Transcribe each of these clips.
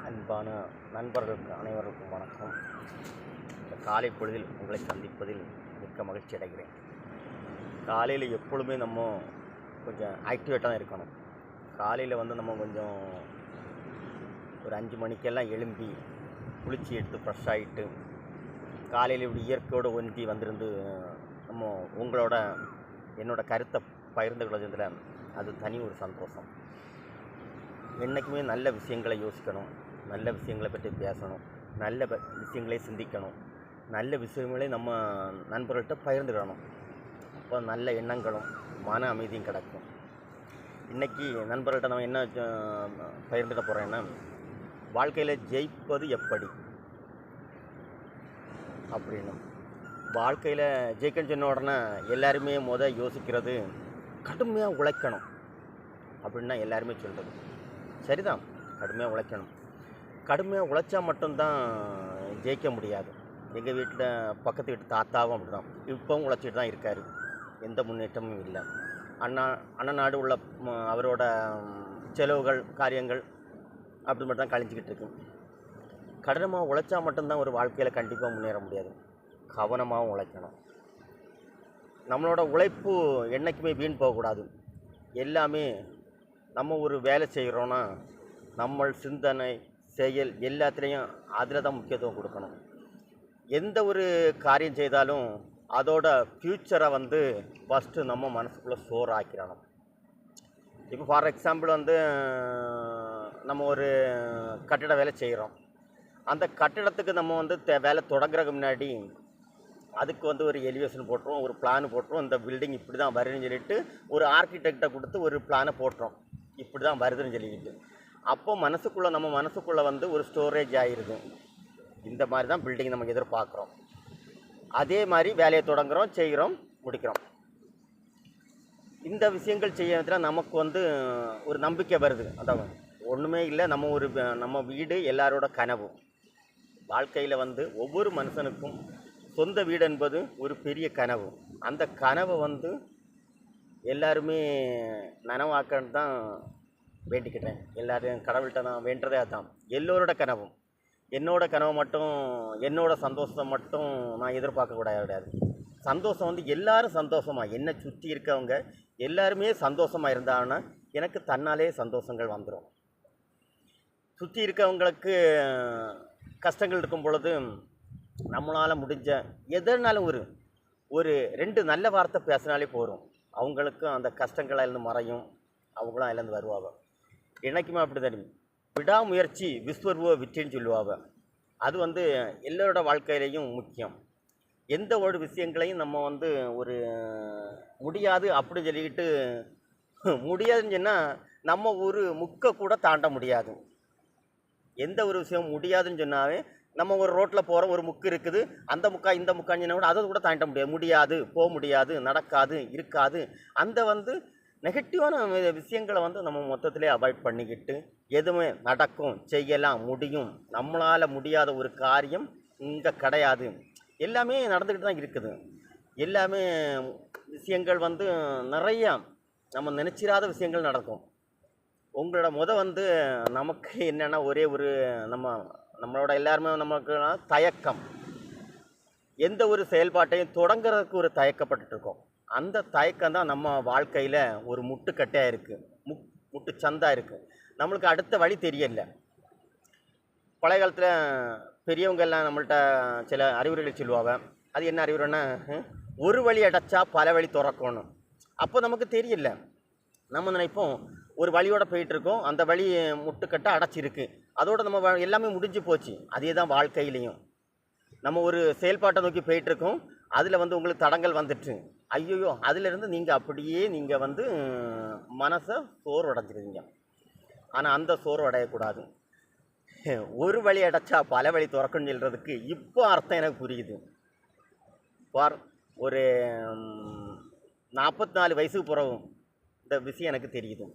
அன்பான நண்பர்களுக்கு அனைவருக்கும் வணக்கம். இந்த காலை பொழுதில் உங்களை சந்திப்பதில் மிக்க மகிழ்ச்சி அடைகிறேன். காலையில் எப்பொழுதுமே நம்ம கொஞ்சம் ஆக்டிவேட்டாக தான் இருக்கணும். காலையில் நம்ம கொஞ்சம் ஒரு 5 மணிக்கெல்லாம் எழும்பி குளிச்சு எடுத்து ஃப்ரெஷ் ஆகிட்டு காலையில் இப்படி இயற்கையோடு ஒன்றி வந்திருந்து நம்ம உங்களோட என்னோடய கருத்தை பகிர்ந்து கொள்வதில் அது தனி ஒரு சந்தோஷம். என்றைக்குமே நல்ல விஷயங்களை யோசிக்கணும், நல்ல விஷயங்களை பற்றி பேசணும், நல்ல விஷயங்களே சிந்திக்கணும், நல்ல விஷயங்களே நம்ம நண்பர்கள்ட்ட பகிர்ந்துக்கணும். அப்போ நல்ல எண்ணங்களும் மன அமைதியும் கிடைக்கும். இன்றைக்கி நண்பர்கள்ட்ட நம்ம என்ன பகிர்ந்துக்க போகிறேன்னா, வாழ்க்கையில் ஜெயிப்பது எப்படி அப்படின்னு. வாழ்க்கையில் ஜெயிக்கன்னு சொன்ன உடனே எல்லாருமே யோசிக்கிறது கடுமையாக உழைக்கணும் அப்படின்னா எல்லாருமே சொல்கிறது சரிதான். கடுமையாக உழைக்கணும். கடுமையாக உழைச்சா மட்டும்தான் ஜெயிக்க முடியாது. எங்கள் வீட்டில் பக்கத்து வீட்டு தாத்தாவும் அப்படி தான், இப்போவும் உழைச்சிட்டு தான் இருக்கார். எந்த முன்னேற்றமும் இல்லை. அண்ணன் நாடு உள்ள அவரோட செலவுகள் காரியங்கள் அப்படி மட்டும் தான் கழிஞ்சிக்கிட்டு இருக்கு. கடினமாக உழைச்சா மட்டும்தான் ஒரு வாழ்க்கையில் கண்டிப்பாக முன்னேற முடியாது. கவனமாகவும் உழைக்கணும். நம்மளோட உழைப்பு என்றைக்குமே வீண் போகக்கூடாது. எல்லாமே நம்ம ஒரு வேலை செய்கிறோன்னா நம்ம சிந்தனை செயல் எல்லாத்துலேயும் அதில் தான் முக்கியத்துவம் கொடுக்கணும். எந்த ஒரு காரியம் செய்தாலும் அதோட ஃப்யூச்சரை ஃபஸ்ட்டு நம்ம மனசுக்குள்ளே ஸ்டோர் ஆக்கிடணும். இப்போ ஃபார் எக்ஸாம்பிள் நம்ம ஒரு கட்டிட வேலை செய்கிறோம். அந்த கட்டிடத்துக்கு நம்ம வேலை தொடங்குறதுக்கு முன்னாடி அதுக்கு ஒரு எலிவேஷன் போட்டுருவோம், ஒரு பிளான் போட்டுருவோம். இந்த பில்டிங் இப்படி தான் வருதுன்னு சொல்லிட்டு ஒரு ஆர்கிடெக்டை கொடுத்து ஒரு பிளானை போட்டுறோம், இப்படி தான் வருதுன்னு சொல்லிக்கிட்டு. அப்போது நம்ம மனசுக்குள்ளே ஒரு ஸ்டோரேஜ் ஆகிருது. இந்த மாதிரி தான் பில்டிங் நமக்கு எதிர்பார்க்குறோம். அதே மாதிரி வேலையை தொடங்குகிறோம், செய்கிறோம், முடிக்கிறோம். இந்த விஷயங்கள் செய்யறதுல நமக்கு ஒரு நம்பிக்கை வருது. அதான் ஒன்றுமே இல்லை, நம்ம வீடு எல்லாரோட கனவு. வாழ்க்கையில் ஒவ்வொரு மனுஷனுக்கும் சொந்த வீடு என்பது ஒரு பெரிய கனவு. அந்த கனவை எல்லாருமே நனவாக்கன்னு தான் வேண்டிக்கிட்டேன். எல்லோரும் கடவுள்கிட்ட நான் வேண்டதே தான். எல்லோரோட கனவும் என்னோட கனவு மட்டும், என்னோட சந்தோஷத்தை மட்டும் நான் எதிர்பார்க்கக்கூடாது. சந்தோஷம் எல்லாரும் சந்தோஷமாக, என்னை சுற்றி இருக்கவங்க எல்லாருமே சந்தோஷமாக இருந்தாங்கன்னா எனக்கு தன்னாலே சந்தோஷங்கள் வந்துடும். சுற்றி இருக்கவங்களுக்கு கஷ்டங்கள் இருக்கும் பொழுது நம்மளால் முடிஞ்ச எதனாலும் ஒரு 2 நல்ல வார்த்தை பேசினாலே போகும். அவங்களுக்கும் அந்த கஷ்டங்கள்லேருந்து மறையும், அவங்களும் அதுலேருந்து வருவாங்க. என்றைக்குமே அப்படி தெரியும். விடாமுயற்சி விஸ்வர்வ விற்றின்னு சொல்லுவாங்க. அது எல்லோரோட வாழ்க்கையிலையும் முக்கியம். எந்த ஒரு விஷயங்களையும் நம்ம ஒரு முடியாது அப்படின்னு சொல்லிக்கிட்டு முடியாதுன்னு சொன்னால் நம்ம ஒரு முக்கை கூட தாண்ட முடியாது. எந்த ஒரு விஷயம் முடியாதுன்னு சொன்னாவே நம்ம ஒரு ரோட்டில் போகிற ஒரு முக்கு இருக்குது, அந்த முக்கா இந்த முக்கான்னு சொன்னால் கூட அதை கூட தாண்ட முடியாது. முடியாது, போக முடியாது, நடக்காது, இருக்காது. அந்த நெகட்டிவான விஷயங்களை நம்ம மொத்தத்திலே அவாய்ட் பண்ணிக்கிட்டு எதுவுமே நடக்கும், செய்யலாம், முடியும், நம்மளால் முடியாத ஒரு காரியம் இங்கே கிடையாது. எல்லாமே நடந்துக்கிட்டு தான் இருக்குது. எல்லாமே விஷயங்கள் நிறையா நம்ம நினச்சிராத விஷயங்கள் நடக்கும். உங்களோட நமக்கு என்னென்னா ஒரே ஒரு நம்மளோட எல்லாருமே நமக்கு தயக்கம். எந்த ஒரு செயல்பாட்டையும் தொடங்குறதுக்கு ஒரு தயக்கப்பட்டுருக்கோம். அந்த தயக்கம் தான் நம்ம வாழ்க்கையில் ஒரு முட்டுக்கட்டையாக இருக்குது, முட்டு சந்தாக இருக்குது. நம்மளுக்கு அடுத்த வழி தெரியல. பழைய காலத்தில் பெரியவங்கெல்லாம் நம்மள்கிட்ட சில அறிவுரைகள் சொல்லுவாங்க. அது என்ன அறிவுரைன்னா, ஒரு வழி அடைச்சா பல வழி திறக்கணும். அப்போ நமக்கு தெரியல. நம்ம நினைப்போம் ஒரு வழியோடு போயிட்டுருக்கோம், அந்த வழி முட்டுக்கட்டை அடைச்சிருக்கு, அதோடு நம்ம எல்லாமே முடிஞ்சு போச்சு. அதே தான் வாழ்க்கையிலையும் நம்ம ஒரு செயல்பாட்டை நோக்கி போயிட்டுருக்கோம், அதில் உங்களுக்கு தடங்கள் வந்துட்டு, ஐயோ அதிலிருந்து நீங்கள் அப்படியே மனசை சோர்வடைஞ்சிருவீங்க. ஆனால் அந்த சோர்வடையக்கூடாது. ஒரு வழி அடைச்சா பல வழி திறக்குன்னு சொல்கிறதுக்கு இப்போ அர்த்தம் எனக்கு புரியுது. ஒரு 44 வயசுக்கு பிறகும் இந்த விஷயம் எனக்கு தெரியுது.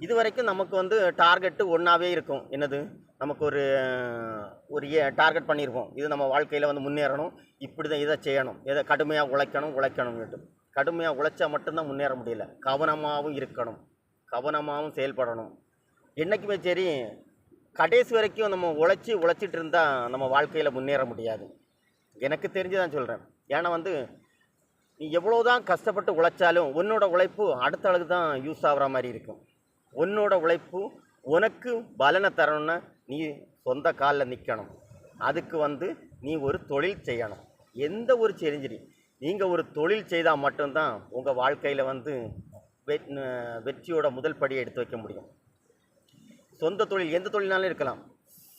இது வரைக்கும் நமக்கு டார்கெட்டு ஒன்றாவே இருக்கும். என்னது, நமக்கு ஒரு டார்கெட் பண்ணியிருக்கோம். இது நம்ம வாழ்க்கையில் முன்னேறணும், இப்படி தான் இதை செய்யணும், இதை கடுமையாக உழைக்கணும்னுட்டு. கடுமையாக உழைச்சா மட்டும்தான் முன்னேற முடியல. கவனமாகவும் இருக்கணும், கவனமாகவும் செயல்படணும். என்றைக்குமே சரி, கடைசி வரைக்கும் நம்ம உழைச்சிட்டு இருந்தால் நம்ம வாழ்க்கையில் முன்னேற முடியாது. எனக்கு தெரிஞ்சு தான் சொல்கிறேன். ஏன்னா வந்து நீ எவ்வளோ தான் கஷ்டப்பட்டு உழைச்சாலும் உன்னோட உழைப்பு அடுத்த ஆளுக்கு தான் யூஸ் ஆகிற மாதிரி இருக்கும். உன்னோட உழைப்பு உனக்கு பலனை தரணும்னா நீ சொந்த காலில் நிற்கணும். அதுக்கு வந்து நீ ஒரு தொழில் செய்யணும். எந்த ஒரு சரி நீங்கள் ஒரு தொழில் செய்தால் மட்டும்தான் உங்கள் வாழ்க்கையில் வந்து வெற்றியோட முதல் படியை எடுத்து வைக்க முடியும். சொந்த தொழில் எந்த தொழில்னாலும் இருக்கலாம்.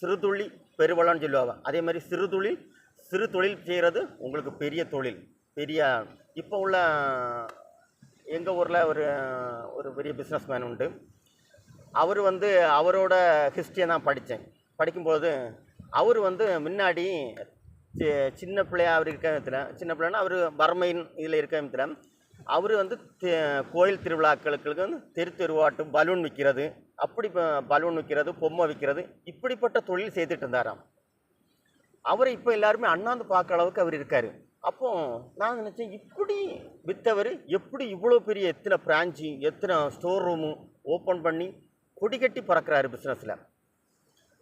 சிறு தொழில் பெருவளம்னு சொல்லுவாங்க. அதே மாதிரி சிறு தொழில் செய்கிறது உங்களுக்கு பெரிய தொழில். இப்போ உள்ள எங்கள் ஊரில் ஒரு பெரிய பிஸ்னஸ் மேன் உண்டு. அவர் வந்து அவரோட ஹிஸ்ட்ரியை நான் படித்தேன். படிக்கும்போது அவர் வந்து முன்னாடி சின்ன பிள்ளையாக அவர் இருக்க விதத்தில், சின்ன பிள்ளைன்னா அவர் வறுமையின் இதில் இருக்க விதத்தில் அவர் வந்து கோயில் திருவிழாக்களுக்கு வந்து தெருவாட்டு பலூன் விற்கிறது, பலூன் விற்கிறது, பொம்மை விற்கிறது, இப்படிப்பட்ட தொழில் செய்துட்டு இருந்தாராம். அவரை இப்போ எல்லாருமே அண்ணாந்து பார்க்குற அளவுக்கு அவர் இருக்கார். அப்போ நான் நினச்சேன், இப்படி விற்றவர் எப்படி இவ்வளோ பெரிய எத்தனை பிரான்ச்சு எத்தனை ஸ்டோர் ரூமு ஓப்பன் பண்ணி கொடி கட்டி பறக்கிறாரு பிஸ்னஸில்.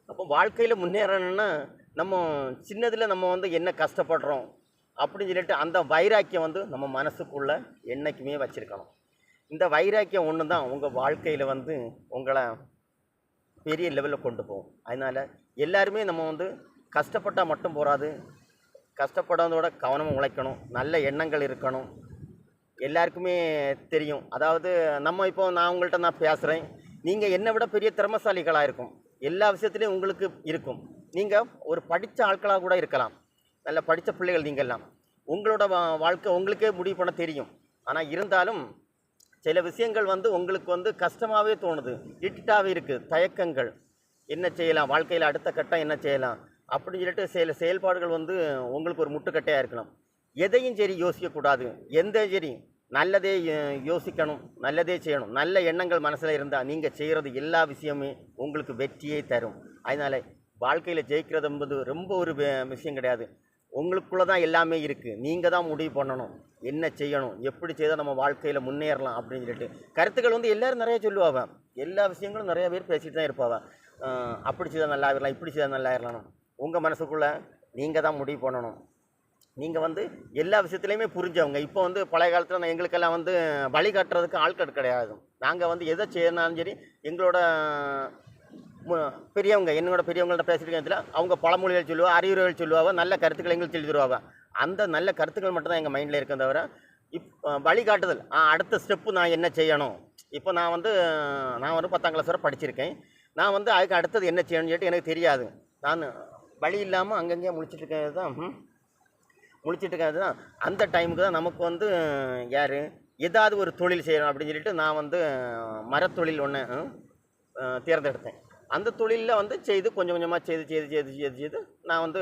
அப்போ வாழ்க்கையில் முன்னேறணுன்னா நம்ம சின்னதில் நம்ம வந்து என்ன கஷ்டப்படுறோம் அப்படின்னு சொல்லிட்டு அந்த வைராக்கியம் வந்து நம்ம மனசுக்குள்ளே என்றைக்குமே வச்சுருக்கணும். இந்த வைராக்கியம் ஒன்று தான் உங்கள் வாழ்க்கையில் வந்து உங்களை பெரிய லெவலில் கொண்டு போகும். அதனால் எல்லாருமே நம்ம வந்து கஷ்டப்பட்டால் மட்டும் போகாது, கஷ்டப்படாதோட கவனமாக உழைக்கணும், நல்ல எண்ணங்கள் இருக்கணும். எல்லாருக்குமே தெரியும். அதாவது நான் உங்கள்கிட்ட பேசுகிறேன், நீங்கள் என்னை விட பெரிய திறமைசாலிகளாக இருக்கும். எல்லா விஷயத்துலையும் உங்களுக்கு இருக்கும். நீங்கள் ஒரு படித்த ஆட்களாக கூட இருக்கலாம். நல்ல படித்த பிள்ளைகள் நீங்கள்லாம். உங்களோட வாழ்க்கை உங்களுக்கே முடிவு பண்ண தெரியும். ஆனால் இருந்தாலும் சில விஷயங்கள் வந்து உங்களுக்கு வந்து கஷ்டமாகவே தோணுது, இட்டாகவே இருக்குது, தயக்கங்கள். என்ன செய்யலாம், வாழ்க்கையில் அடுத்த கட்டம் என்ன செய்யலாம் அப்படின்னு சொல்லிட்டு சில செயல்பாடுகள் வந்து உங்களுக்கு ஒரு முட்டுக்கட்டையாக இருக்கலாம். எதையும் சரி யோசிக்கக்கூடாது. சரி நல்லதே யோசிக்கணும், நல்லதே செய்யணும். நல்ல எண்ணங்கள் மனசில் இருந்தால் நீங்கள் செய்கிறது எல்லா விஷயமே உங்களுக்கு வெற்றியை தரும். அதனால் வாழ்க்கையில் ஜெயிக்கிறது என்பது ரொம்ப ஒரு விஷயம் கிடையாது. உங்களுக்குள்ளே தான் எல்லாமே இருக்குது. நீங்கள் தான் முடிவு பண்ணணும் என்ன செய்யணும், எப்படி செய்தால் நம்ம வாழ்க்கையில் முன்னேறலாம் அப்படின்னு சொல்லிட்டு. கருத்துக்கள் வந்து எல்லோரும் நிறைய சொல்லுவாங்க. எல்லா விஷயங்களும் நிறைய பேர் பேசிட்டு தான் இருப்பாங்க. அப்படி செய்தால் நல்லா ஆயிடலாம், இப்படி செய்தால் நல்லா ஆயிடலாம். உங்கள் மனசுக்குள்ளே நீங்கள் தான் முடிவு பண்ணணும். நீங்கள் வந்து எல்லா விஷயத்துலையுமே புரிஞ்சவங்க. இப்போ வந்து பழைய காலத்தில் எங்களுக்கெல்லாம் வந்து வழிகாட்டுறதுக்கு ஆட்கள் கிடையாது. நாங்கள் வந்து எதை செய்யணும்னாலும் சரி எங்களோட பெரியவங்க, என்னோட பெரியவங்கள்ட்ட பேசிட்டு அவங்க பழமொழிகள் சொல்லுவாங்க, அறிவுரைகள் சொல்லுவாங்க, நல்ல கருத்துக்களை எங்களுக்கு சொல்லி தருவாங்க. அந்த நல்ல கருத்துக்கள் மட்டும் தான் எங்கள் மைண்டில் இருக்க தவிர வழிகாட்டுதல் அடுத்த ஸ்டெப்பு நான் என்ன செய்யணும். இப்போ நான் வந்து 10ஆம் கிளாஸ் வரை படிச்சிருக்கேன். நான் வந்து அதுக்கு அடுத்தது என்ன செய்யணும்னு சொல்லிட்டு எனக்கு தெரியாது. நான் வழி இல்லாமல் அங்கங்கேயே முழிச்சிட்டு இருக்கிறது தான் அந்த டைமுக்கு தான் நமக்கு வந்து ஏதாவது ஒரு தொழில் செய்யணும் அப்படின்னு சொல்லிட்டு நான் வந்து மரத்தொழில் ஒன்று தேர்ந்தெடுத்தேன். அந்த தொழிலில் வந்து செய்து கொஞ்சம் கொஞ்சமாக செய்து நான் வந்து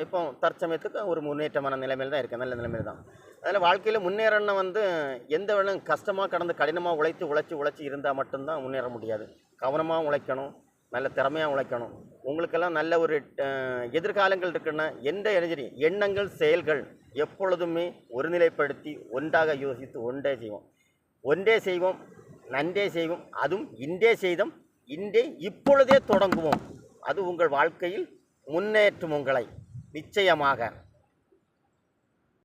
இப்போ தற்சமயத்துக்கு ஒரு முன்னேற்றமான நிலைமையில் தான் இருக்கேன், நல்ல நிலைமையில் தான். அதில் வாழ்க்கையில் முன்னேறணும்னா வந்து எந்த வேணும் கஷ்டமாக கடந்து கடினமாக உழைச்சி இருந்தால் மட்டும்தான் முன்னேற முடியாது. கவனமாக உழைக்கணும், நல்ல திறமையாக உழைக்கணும். உங்களுக்கெல்லாம் நல்ல ஒரு எதிர்காலங்கள் இருக்குன்னா எண்ணங்கள் செயல்கள் எப்பொழுதுமே ஒருநிலைப்படுத்தி ஒன்றாக யோசித்து ஒன்றே செய்வோம் நன்றே செய்வோம், அதுவும் இன்றே இப்பொழுதே தொடங்குவோம். அது உங்கள் வாழ்க்கையில் முன்னேற்றும் உங்களை நிச்சயமாக.